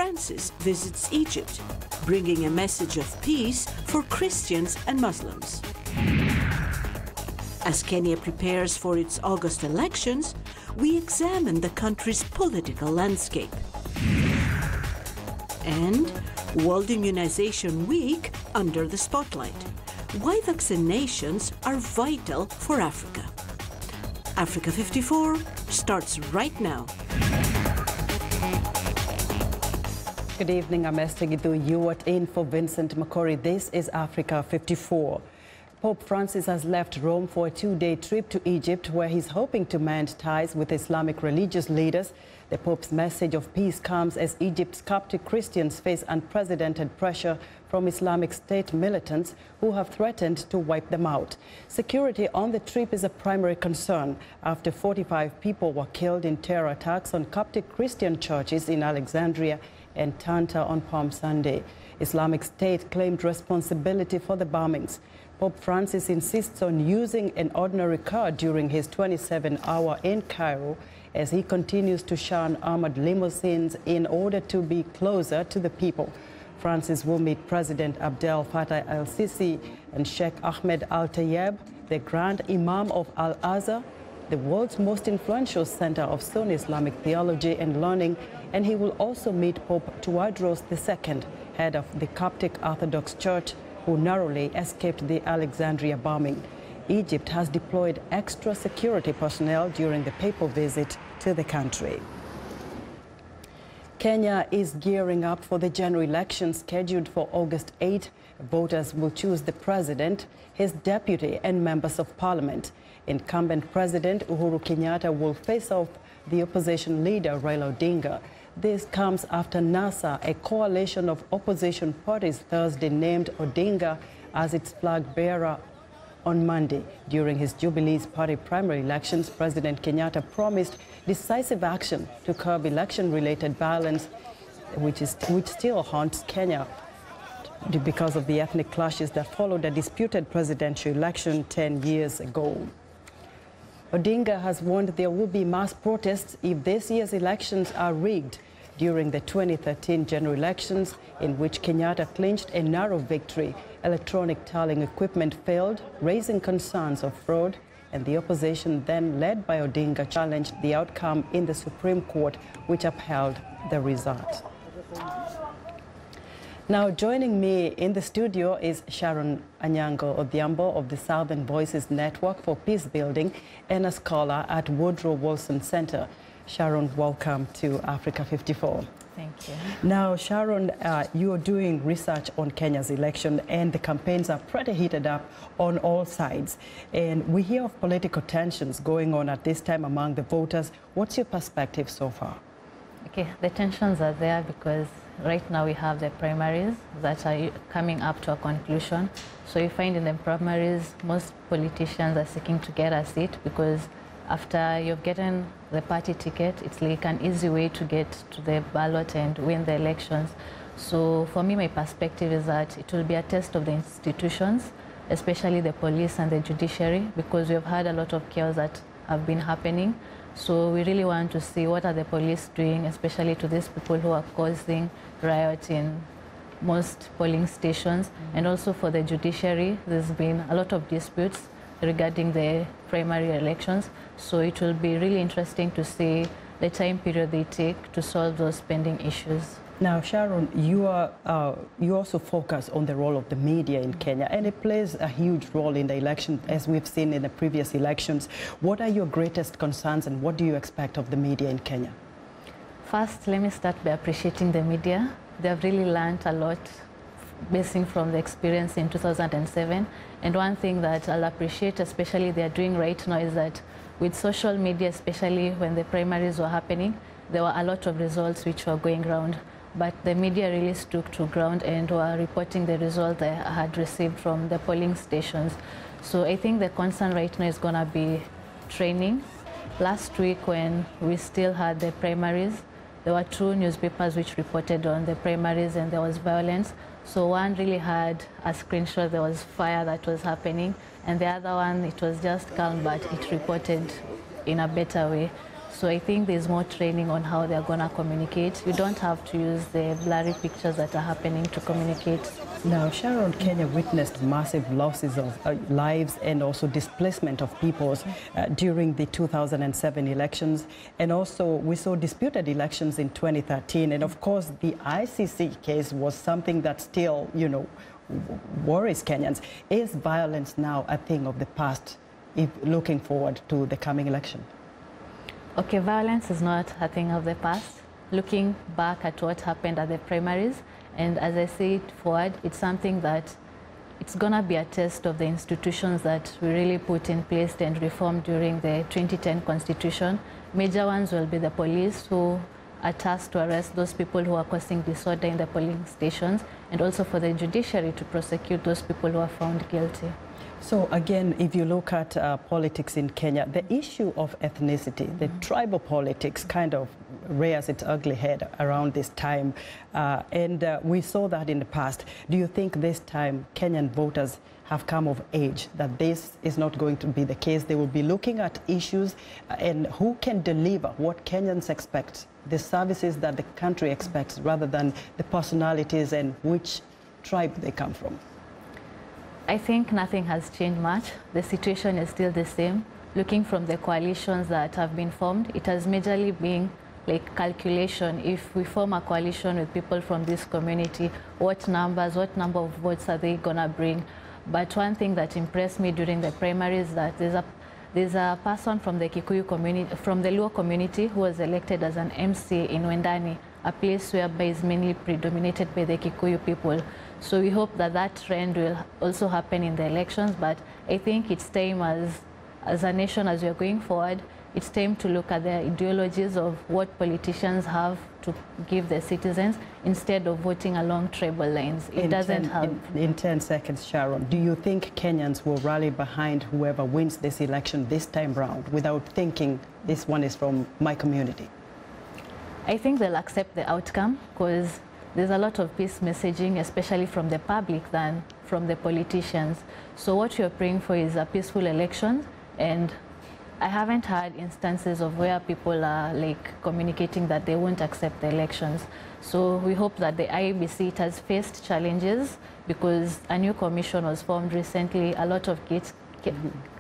Francis visits Egypt, bringing a message of peace for Christians and Muslims. As Kenya prepares for its August elections, we examine the country's political landscape. And World Immunization Week under the spotlight. Why vaccinations are vital for Africa. Africa 54 starts right now. Good evening, I'm Esther Githu. You are in for Vincent Makori. This is Africa 54. Pope Francis has left Rome for a two-day trip to Egypt, where he's hoping to mend ties with Islamic religious leaders. The Pope's message of peace comes as Egypt's Coptic Christians face unprecedented pressure from Islamic State militants who have threatened to wipe them out. Security on the trip is a primary concern after 45 people were killed in terror attacks on Coptic Christian churches in Alexandria and Tanta on Palm Sunday. Islamic State claimed responsibility for the bombings. Pope Francis insists on using an ordinary car during his 27-hour in Cairo as he continues to shun armored limousines in order to be closer to the people. Francis will meet President Abdel Fattah el-Sisi and Sheikh Ahmed al-Tayeb, the Grand Imam of Al-Azhar, the world's most influential center of Sunni Islamic theology and learning, and he will also meet Pope Tawadros II, head of the Coptic Orthodox Church, who narrowly escaped the Alexandria bombing. Egypt has deployed extra security personnel during the papal visit to the country. Kenya is gearing up for the general election scheduled for August 8. Voters will choose the president, his deputy, and members of parliament. Incumbent President Uhuru Kenyatta will face off the opposition leader Raila Odinga. This comes after NASA, a coalition of opposition parties, Thursday named Odinga as its flag bearer on Monday. During his Jubilee's party primary elections, President Kenyatta promised decisive action to curb election-related violence, which still haunts Kenya because of the ethnic clashes that followed a disputed presidential election 10 years ago. Odinga has warned there will be mass protests if this year's elections are rigged. During the 2013 general elections, in which Kenyatta clinched a narrow victory, electronic tallying equipment failed, raising concerns of fraud, and the opposition, then led by Odinga, challenged the outcome in the Supreme Court, which upheld the result. Now, joining me in the studio is Sharon Anyango Odhiambo of the Southern Voices Network for Peace Building and a scholar at Woodrow Wilson Center. Sharon, welcome to Africa 54. Thank you. Now, Sharon, you are doing research on Kenya's election, and the campaigns are pretty heated up on all sides. And we hear of political tensions going on at this time among the voters. What's your perspective so far? Okay, the tensions are there because right now we have the primaries that are coming up to a conclusion. So you find in the primaries, most politicians are seeking to get a seat because after you've gotten the party ticket, it's like an easy way to get to the ballot and win the elections. So for me, my perspective is that it will be a test of the institutions, especially the police and the judiciary, because we've had a lot of chaos that have been happening. So we really want to see what are the police doing, especially to these people who are causing riots in most polling stations. And also for the judiciary, there's been a lot of disputes regarding the primary elections. So it will be really interesting to see the time period they take to solve those pending issues. Now, Sharon, you also focus on the role of the media in Kenya, and it plays a huge role in the election, as we've seen in the previous elections. What are your greatest concerns, and what do you expect of the media in Kenya? First, let me start by appreciating the media. They have really learned a lot basing from the experience in 2007. And one thing that I'll appreciate, especially they are doing right now, is that with social media, especially when the primaries were happening, there were a lot of results which were going around. But the media really stuck to ground and were reporting the results they had received from the polling stations. So I think the concern right now is going to be training. Last week when we still had the primaries, there were 2 newspapers which reported on the primaries and there was violence. So one really had a screenshot, there was fire that was happening, and the other one, it was just calm, but it reported in a better way. So I think there's more training on how they're going to communicate. You don't have to use the blurry pictures that are happening to communicate. Now, Sharon, Kenya witnessed massive losses of lives and also displacement of peoples during the 2007 elections. And also we saw disputed elections in 2013. And of course, the ICC case was something that still, you know, worries Kenyans. Is violence now a thing of the past, if looking forward to the coming election? Okay, violence is not a thing of the past. Looking back at what happened at the primaries, and as I say it forward, it's something that it's going to be a test of the institutions that we really put in place and reformed during the 2010 Constitution. Major ones will be the police, who are tasked to arrest those people who are causing disorder in the polling stations, and also for the judiciary to prosecute those people who are found guilty. So again, if you look at politics in Kenya, the issue of ethnicity, the tribal politics kind of rears its ugly head around this time. We saw that in the past. Do you think this time Kenyan voters have come of age, that this is not going to be the case? They will be looking at issues and who can deliver what Kenyans expect, the services that the country expects, rather than the personalities and which tribe they come from? I think nothing has changed much. The situation is still the same. Looking from the coalitions that have been formed, it has majorly been like calculation. If we form a coalition with people from this community, what number of votes are they gonna bring? But one thing that impressed me during the primaries is that there's a person from the Kikuyu community, from the Luo community, who was elected as an MC in Wendani, a place whereby is mainly predominated by the Kikuyu people. So we hope that that trend will also happen in the elections, but I think it's time as a nation, as we are going forward, it's time to look at the ideologies of what politicians have to give the citizens instead of voting along tribal lines. It doesn't help. In 10 seconds, Sharon, do you think Kenyans will rally behind whoever wins this election this time round without thinking this one is from my community? I think they'll accept the outcome, because there's a lot of peace messaging, especially from the public than from the politicians. So what you're praying for is a peaceful election, and I haven't had instances of where people are like communicating that they won't accept the elections. So we hope that the IEBC, it has faced challenges because a new commission was formed recently, a lot of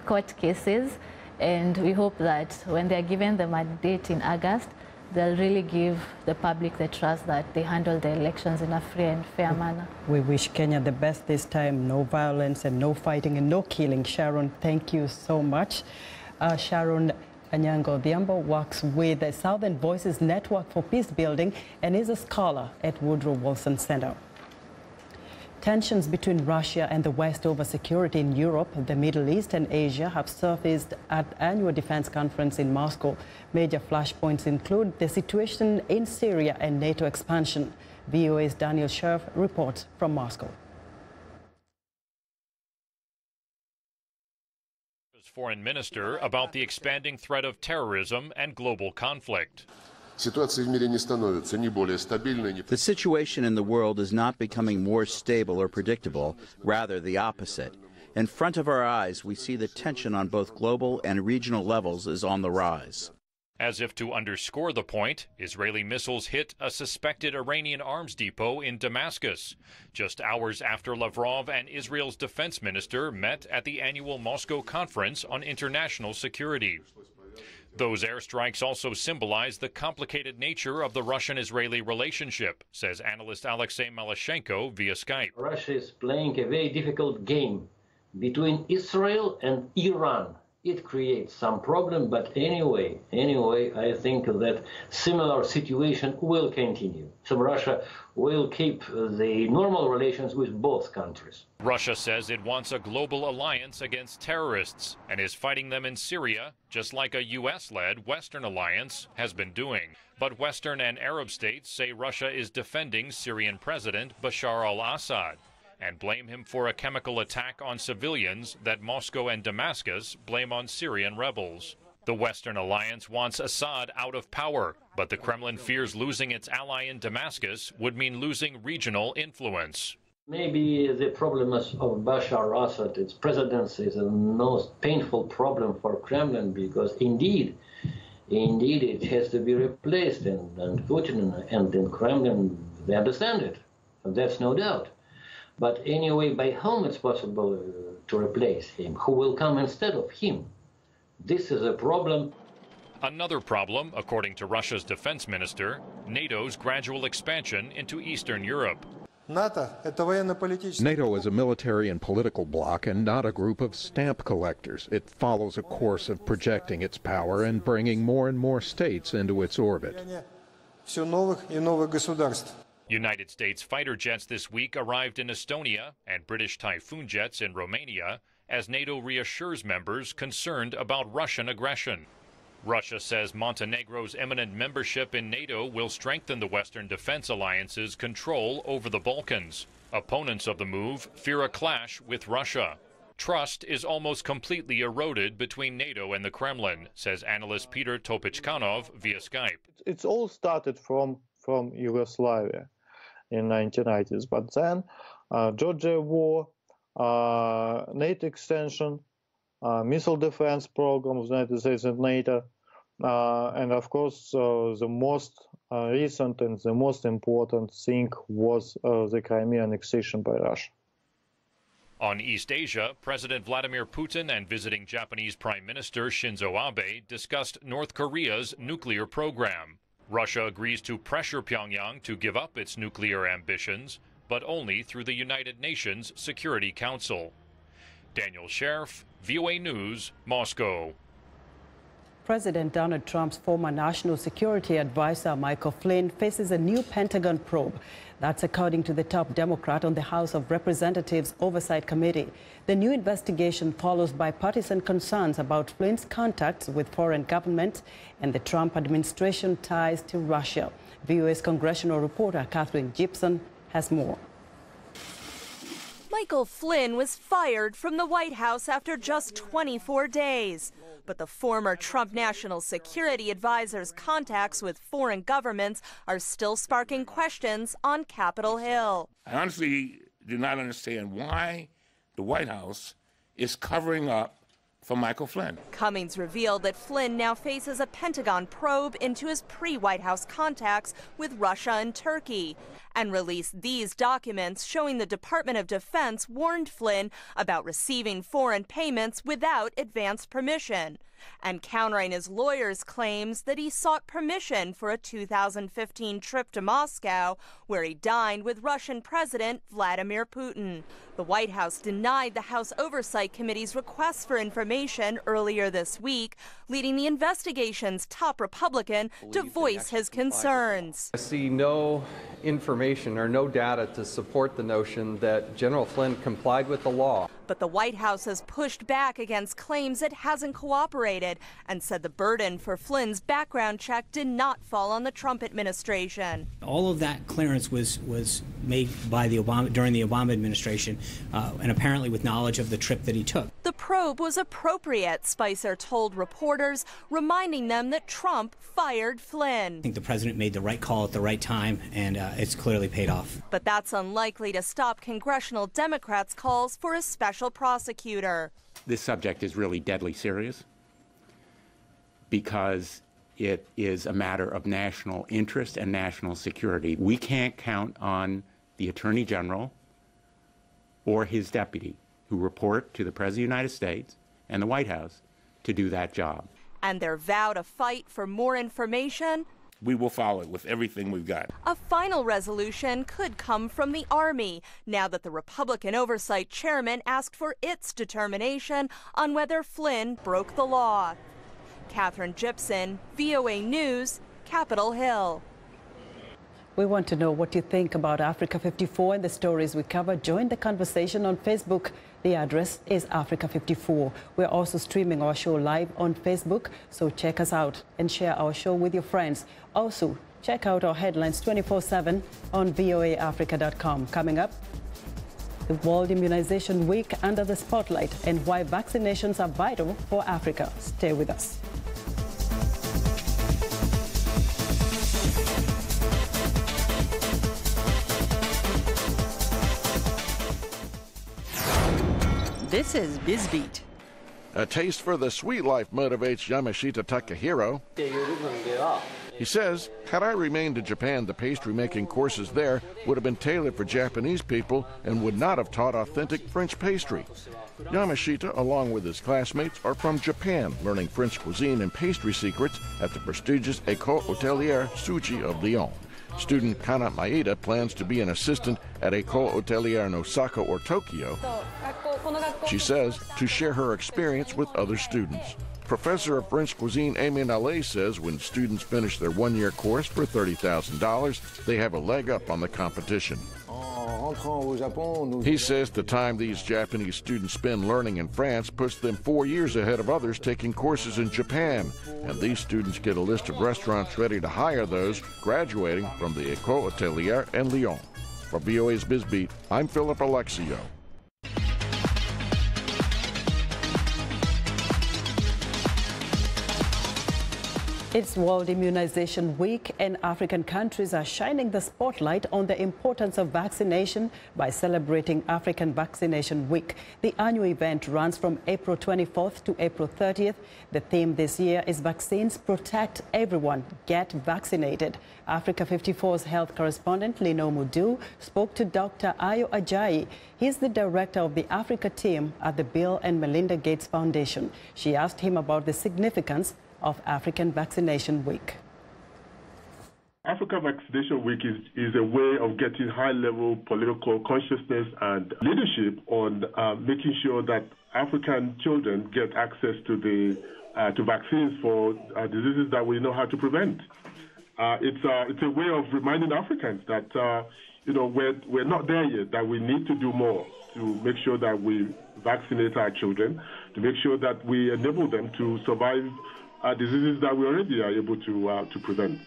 court cases, and we hope that when they're given the mandate in August, they'll really give the public the trust that they handle the elections in a free and fair manner. We wish Kenya the best this time. No violence and no fighting and no killing. Sharon, thank you so much. Sharon Anyango Odhiambo works with the Southern Voices Network for Peace Building and is a scholar at Woodrow Wilson Center. Tensions between Russia and the West over security in Europe, the Middle East and Asia have surfaced at annual defense conference in Moscow. Major flashpoints include the situation in Syria and NATO expansion. VOA's Daniel Scherf reports from Moscow. Foreign minister about the expanding threat of terrorism and global conflict. The situation in the world is not becoming more stable or predictable, rather the opposite. In front of our eyes, we see the tension on both global and regional levels is on the rise. As if to underscore the point, Israeli missiles hit a suspected Iranian arms depot in Damascus, just hours after Lavrov and Israel's defense minister met at the annual Moscow Conference on International Security. Those airstrikes also symbolize the complicated nature of the Russian-Israeli relationship, says analyst Alexei Malyshenko via Skype. Russia is playing a very difficult game between Israel and Iran. It creates some problem, but anyway, I think that similar situation will continue. So Russia will keep the normal relations with both countries. Russia says it wants a global alliance against terrorists and is fighting them in Syria, just like a U.S.-led Western alliance has been doing. But Western and Arab states say Russia is defending Syrian President Bashar al-Assad and blame him for a chemical attack on civilians that Moscow and Damascus blame on Syrian rebels. The Western alliance wants Assad out of power, but the Kremlin fears losing its ally in Damascus would mean losing regional influence. Maybe the problem of Bashar al-Assad, its presidency, is the most painful problem for Kremlin, because indeed Indeed, it has to be replaced, and Putin and the Kremlin, they understand it. That's no doubt. But anyway, by whom it's possible to replace him? Who will come instead of him? This is a problem. Another problem, according to Russia's defense minister, NATO's gradual expansion into Eastern Europe. NATO is a military and political bloc and not a group of stamp collectors. It follows a course of projecting its power and bringing more and more states into its orbit. United States fighter jets this week arrived in Estonia and British Typhoon jets in Romania as NATO reassures members concerned about Russian aggression. Russia says Montenegro's imminent membership in NATO will strengthen the Western defense alliance's control over the Balkans. Opponents of the move fear a clash with Russia. Trust is almost completely eroded between NATO and the Kremlin, says analyst Peter Topichkanov via Skype. It's all started from Yugoslavia in 1990s, but then Georgia war, NATO extension, missile defense programs, United States and NATO, and of course the most recent and the most important thing was the Crimea annexation by Russia. On East Asia, President Vladimir Putin and visiting Japanese Prime Minister Shinzo Abe discussed North Korea's nuclear program. Russia agrees to pressure Pyongyang to give up its nuclear ambitions, but only through the United Nations Security Council. Daniel Scherf, VOA News, Moscow. President Donald Trump's former national security advisor, Michael Flynn, faces a new Pentagon probe. That's according to the top Democrat on the House of Representatives Oversight Committee. The new investigation follows bipartisan concerns about Flynn's contacts with foreign governments and the Trump administration ties to Russia. VOA's congressional reporter Catherine Gibson has more. Michael Flynn was fired from the White House after just 24 days. But the former Trump national security advisor's contacts with foreign governments are still sparking questions on Capitol Hill. I honestly do not understand why the White House is covering up for Michael Flynn. Cummings revealed that Flynn now faces a Pentagon probe into his pre-White House contacts with Russia and Turkey, and released these documents showing the Department of Defense warned Flynn about receiving foreign payments without advance permission, and countering his lawyers' claims that he sought permission for a 2015 trip to Moscow, where he dined with Russian President Vladimir Putin. The White House denied the House Oversight Committee's request for information earlier this week, leading the investigation's top Republican to voice his concerns. I see no information or no data to support the notion that General Flynn complied with the law. But the White House has pushed back against claims it hasn't cooperated and said the burden for Flynn's background check did not fall on the Trump administration. All of that clearance was made by during the Obama administration, and apparently with knowledge of the trip that he took. The probe was appropriate, Spicer told reporters, reminding them that Trump fired Flynn. I think the president made the right call at the right time, and it's clearly paid off. But that's unlikely to stop congressional Democrats' calls for a special prosecutor. This subject is really deadly serious because it is a matter of national interest and national security. We can't count on the Attorney General or his deputy, who report to the President of the United States and the White House, to do that job. And their vow to fight for more information? We will follow it with everything we've got. A final resolution could come from the Army, now that the Republican Oversight Chairman asked for its determination on whether Flynn broke the law. Catherine Gibson, VOA News, Capitol Hill. We want to know what you think about Africa 54 and the stories we cover. Join the conversation on Facebook. The address is Africa 54. We're also streaming our show live on Facebook, so check us out and share our show with your friends. Also, check out our headlines 24/7 on voaafrica.com. Coming up, the World Immunization Week under the spotlight and why vaccinations are vital for Africa. Stay with us. This is BizBeat. A taste for the sweet life motivates Yamashita Takahiro. He says, had I remained in Japan, the pastry-making courses there would have been tailored for Japanese people and would not have taught authentic French pastry. Yamashita, along with his classmates, are from Japan, learning French cuisine and pastry secrets at the prestigious École Hôtelière Tsuji of Lyon. Student Kana Maeda plans to be an assistant at École Hôtelière in Osaka or Tokyo. She says to share her experience with other students. Professor of French cuisine Amy Nallet says when students finish their one-year course for $30,000, they have a leg up on the competition. He says the time these Japanese students spend learning in France puts them 4 years ahead of others taking courses in Japan. And these students get a list of restaurants ready to hire those graduating from the École Hôtelière in Lyon. For VOA's BizBeat, I'm Philip Alexio. It's World Immunization Week, and African countries are shining the spotlight on the importance of vaccination by celebrating African Vaccination Week. The annual event runs from April 24th to April 30th. The theme this year is Vaccines Protect Everyone, Get Vaccinated. Africa 54's health correspondent Lino Mudu spoke to Dr. Ayo Ajayi. He's the director of the Africa team at the Bill and Melinda Gates Foundation. She asked him about the significance of African Vaccination Week. Africa Vaccination Week is a way of getting high-level political consciousness and leadership on making sure that African children get access to vaccines for diseases that we know how to prevent. It's a way of reminding Africans that we're not there yet, that we need to do more to make sure that we vaccinate our children, to make sure that we enable them to survive diseases that we already are able to prevent.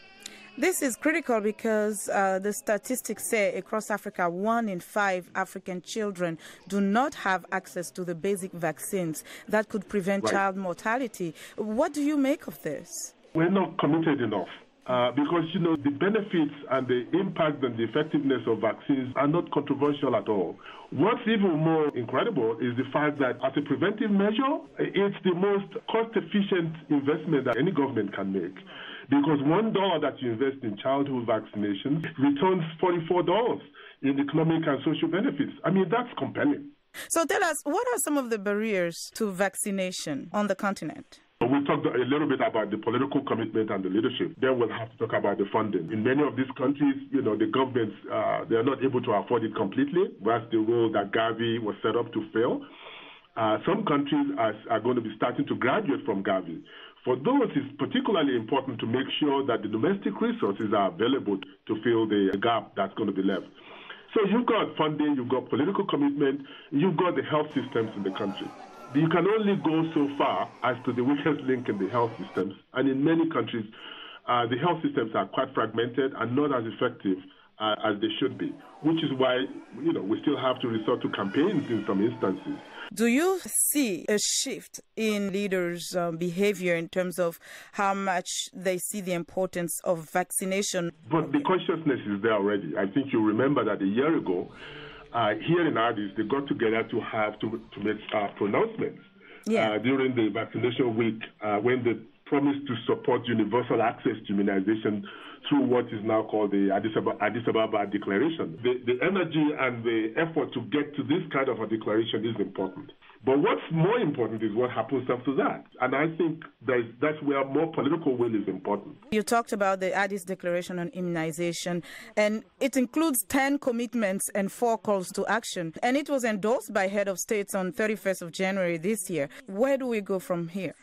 This is critical because the statistics say across Africa, 1 in 5 African children do not have access to the basic vaccines that could prevent child mortality. What do you make of this? We're not committed enough. Because, the benefits and the impact and the effectiveness of vaccines are not controversial at all. What's even more incredible is the fact that as a preventive measure, it's the most cost-efficient investment that any government can make. Because $1 that you invest in childhood vaccinations returns $44 in economic and social benefits. I mean, that's compelling. So tell us, what are some of the barriers to vaccination on the continent? We talked a little bit about the political commitment and the leadership. Then we'll have to talk about the funding. In many of these countries, the governments, they're not able to afford it completely. That's the role that Gavi was set up to fill. Some countries are going to be starting to graduate from Gavi. For those, it's particularly important to make sure that the domestic resources are available to fill the gap that's going to be left. So you've got funding, you've got political commitment, you've got the health systems in the country. You can only go so far as to the weakest link in the health systems. And in many countries, the health systems are quite fragmented and not as effective as they should be, which is why, we still have to resort to campaigns in some instances. Do you see a shift in leaders' behavior in terms of how much they see the importance of vaccination? But the consciousness is there already. I think you remember that a year ago, here in Addis, they got together to make pronouncements during the vaccination week when they promised to support universal access to immunization through what is now called the Addis Ababa Declaration. The energy and the effort to get to this kind of a declaration is important. But what's more important is what happens after that. And I think that's where more political will is important. You talked about the Addis Declaration on Immunization, and it includes 10 commitments and 4 calls to action. And it was endorsed by head of states on 31st of January this year. Where do we go from here?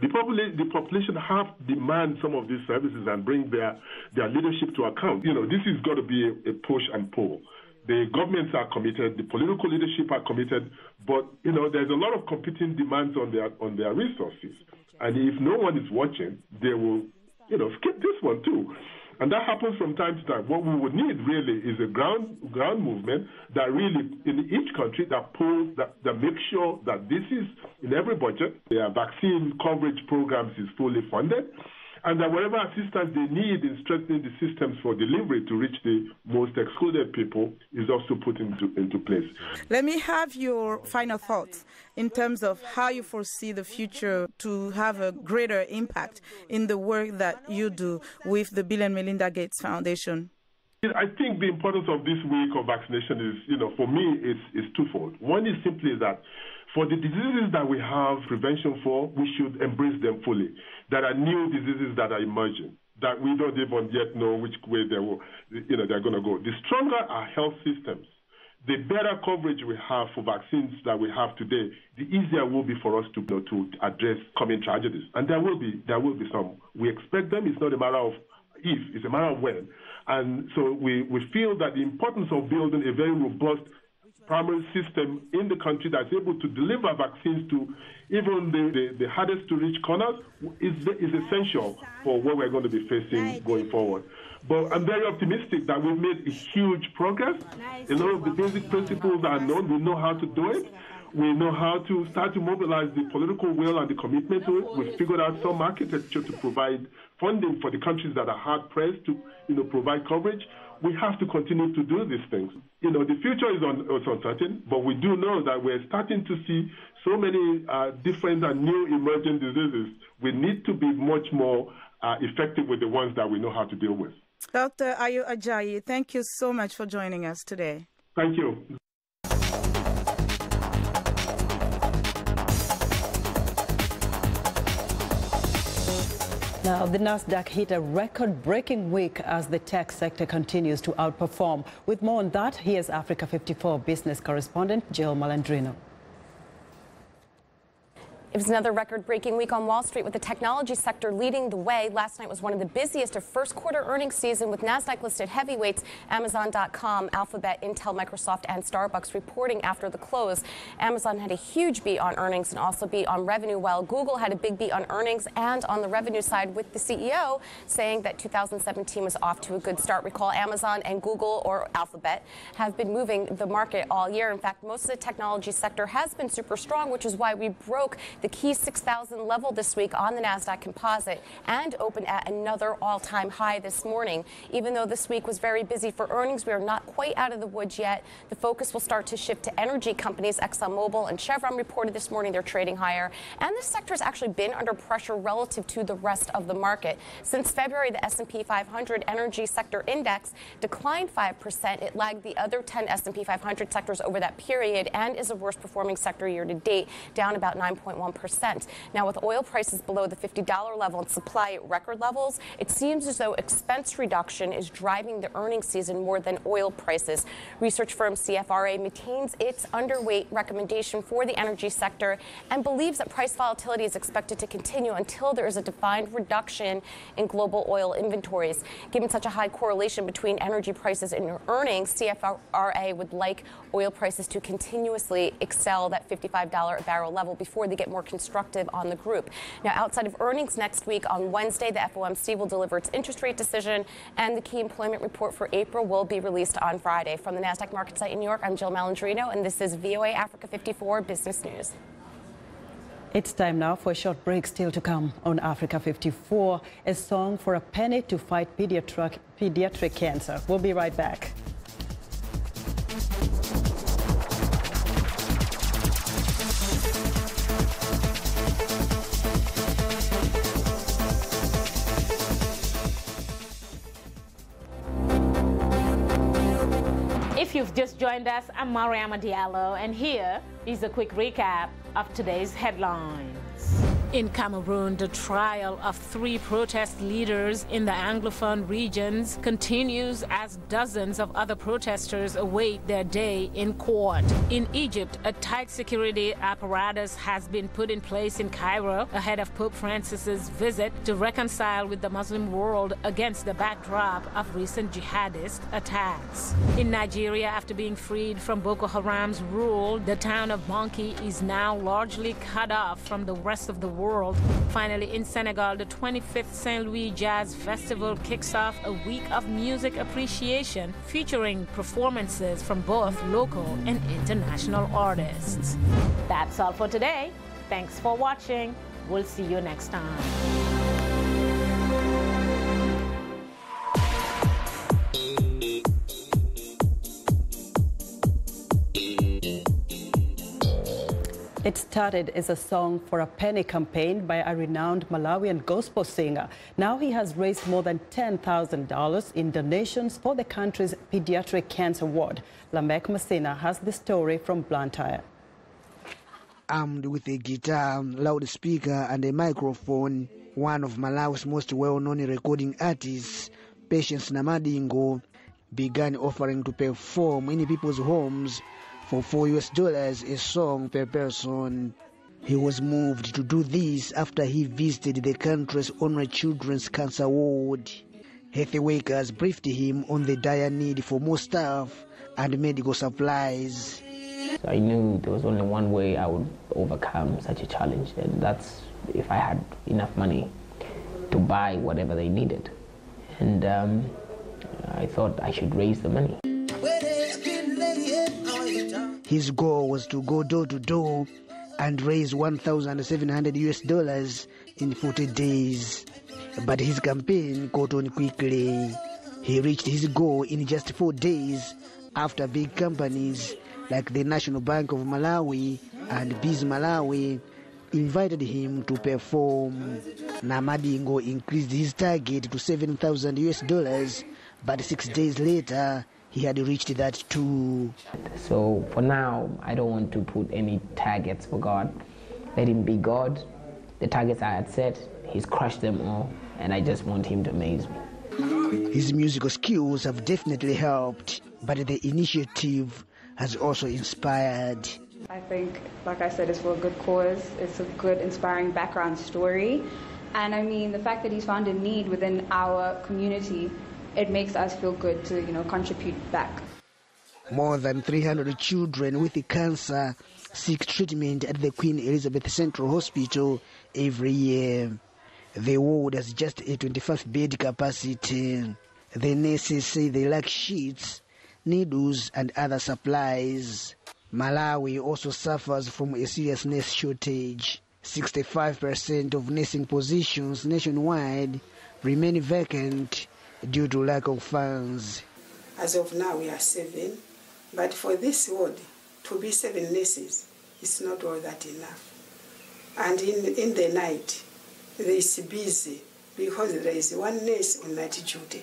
The population have to demand some of these services and bring their leadership to account. This has got to be a push and pull. The governments are committed, the political leadership are committed, but there's a lot of competing demands on their resources. And if no one is watching, they will skip this one too. And that happens from time to time. What we would need really is a ground movement that really, in each country, that pulls, that makes sure that this is in every budget. Their vaccine coverage programs is fully funded, and that whatever assistance they need in strengthening the systems for delivery to reach the most excluded people is also put into place. Let me have your final thoughts in terms of how you foresee the future to have a greater impact in the work that you do with the Bill and Melinda Gates Foundation. I think the importance of this week of vaccination is, for me, is twofold. One is simply that for the diseases that we have prevention for, we should embrace them fully. There are new diseases that are emerging that we don't even yet know which way they're going to go. The stronger our health systems, the better coverage we have for vaccines that we have today, the easier it will be for us to address coming tragedies. And there will be some. We expect them. It's not a matter of if, it's a matter of when. And so we feel that the importance of building a very robust primary system in the country that's able to deliver vaccines to even the hardest to reach corners is essential for what we're going to be facing going forward. But I'm very optimistic that we've made a huge progress. A lot of the basic principles are known. We know how to do it. We know how to start to mobilize the political will and the commitment to it. We've figured out some architecture to provide funding for the countries that are hard-pressed to provide coverage. We have to continue to do these things. The future is uncertain, but we do know that we're starting to see so many different and new emerging diseases. We need to be much more effective with the ones that we know how to deal with. Dr. Ayo Ajayi, thank you so much for joining us today. Thank you. Now, the Nasdaq hit a record-breaking week as the tech sector continues to outperform. With more on that, here's Africa 54 business correspondent Jill Malandrino. It was another record-breaking week on Wall Street with the technology sector leading the way. Last night was one of the busiest of first-quarter earnings season with Nasdaq-listed heavyweights Amazon.com, Alphabet, Intel, Microsoft, and Starbucks reporting after the close. Amazon had a huge beat on earnings and also beat on revenue, while Google had a big beat on earnings and on the revenue side, with the CEO saying that 2017 was off to a good start. Recall, Amazon and Google, or Alphabet, have been moving the market all year. In fact, most of the technology sector has been super strong, which is why we broke the key 6,000 level this week on the Nasdaq Composite and opened at another all-time high this morning. Even though this week was very busy for earnings, we are not quite out of the woods yet. The focus will start to shift to energy companies. ExxonMobil and Chevron reported this morning they're trading higher, and this sector has actually been under pressure relative to the rest of the market. Since February, the S&P 500 energy sector index declined 5%. It lagged the other 10 S&P 500 sectors over that period and is the worst performing sector year to date, down about 9.1%. Now, with oil prices below the $50 level and supply at record levels, it seems as though expense reduction is driving the earnings season more than oil prices. Research firm CFRA maintains its underweight recommendation for the energy sector and believes that price volatility is expected to continue until there is a defined reduction in global oil inventories. Given such a high correlation between energy prices and earnings, CFRA would like oil prices to continuously excel that $55 a barrel level before they get more constructive on the group. Now, outside of earnings next week, on Wednesday, the FOMC will deliver its interest rate decision, and the key employment report for April will be released on Friday. From the Nasdaq market site in New York, I'm Jill Malandrino, and this is VOA Africa 54 Business News. It's time now for a short break. Still to come on Africa 54, a song for a penny to fight pediatric cancer. We'll be right back. If you've just joined us, I'm Mariama Diallo, and here is a quick recap of today's headlines. In Cameroon, the trial of 3 protest leaders in the Anglophone regions continues as dozens of other protesters await their day in court. In Egypt, a tight security apparatus has been put in place in Cairo ahead of Pope Francis's visit to reconcile with the Muslim world against the backdrop of recent jihadist attacks. In Nigeria, after being freed from Boko Haram's rule, the town of Banki is now largely cut off from the rest of the world. Finally, in Senegal, the 25th Saint Louis Jazz Festival kicks off a week of music appreciation featuring performances from both local and international artists. That's all for today. Thanks for watching. We'll see you next time. It started as a song for a penny campaign by a renowned Malawian gospel singer. Now he has raised more than $10,000 in donations for the country's pediatric cancer ward. Lamek Messina has the story from Blantyre. Armed with a guitar, loudspeaker and a microphone, one of Malawi's most well-known recording artists, Patience Namadingo, began offering to perform in people's homes for $4 a song per person. He was moved to do this after he visited the country's only children's cancer ward. Health workers briefed him on the dire need for more staff and medical supplies. I knew there was only one way I would overcome such a challenge, and that's if I had enough money to buy whatever they needed. And I thought I should raise the money. His goal was to go door to door and raise $1,700 in 40 days. But his campaign caught on quickly. He reached his goal in just 4 days after big companies like the National Bank of Malawi and Biz Malawi invited him to perform. Namadingo increased his target to $7,000, but 6 days later, he had reached that too. So for now, I don't want to put any targets for God. Let him be God. The targets I had set, he's crushed them all, and I just want him to amaze me. His musical skills have definitely helped, but the initiative has also inspired. I think, like I said, it's for a good cause. It's a good, inspiring background story. And I mean, the fact that he's found a need within our community, it makes us feel good to, contribute back. More than 300 children with cancer seek treatment at the Queen Elizabeth Central Hospital every year. The ward has just a 25-bed capacity. The nurses say they lack sheets, needles and other supplies. Malawi also suffers from a serious nurse shortage. 65% of nursing positions nationwide remain vacant due to lack of funds. As of now, we are 7, but for this ward to be 7 nurses, it's not all that enough. And in the night, it's busy because there is one nurse on night duty.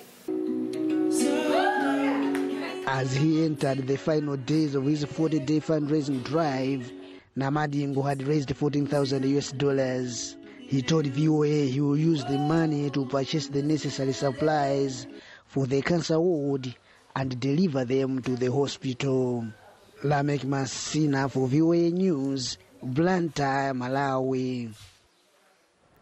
As he entered the final days of his 40-day fundraising drive, Namadingo had raised $14,000. He told VOA he will use the money to purchase the necessary supplies for the cancer ward and deliver them to the hospital. Lamek Messina for VOA News, Blantyre, Malawi.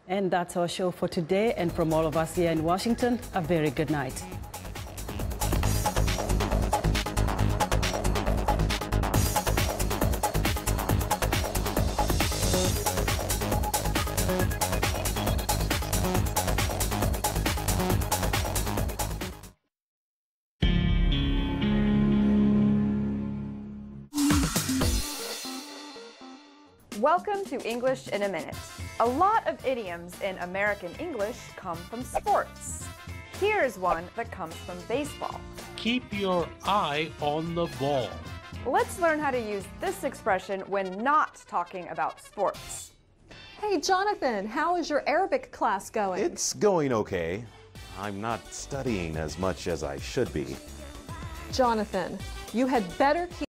And that's our show for today. And from all of us here in Washington, a very good night. Welcome to English in a Minute. A lot of idioms in American English come from sports. Here's one that comes from baseball. Keep your eye on the ball. Let's learn how to use this expression when not talking about sports. Hey, Jonathan, how is your Arabic class going? It's going okay. I'm not studying as much as I should be. Jonathan, you had better keep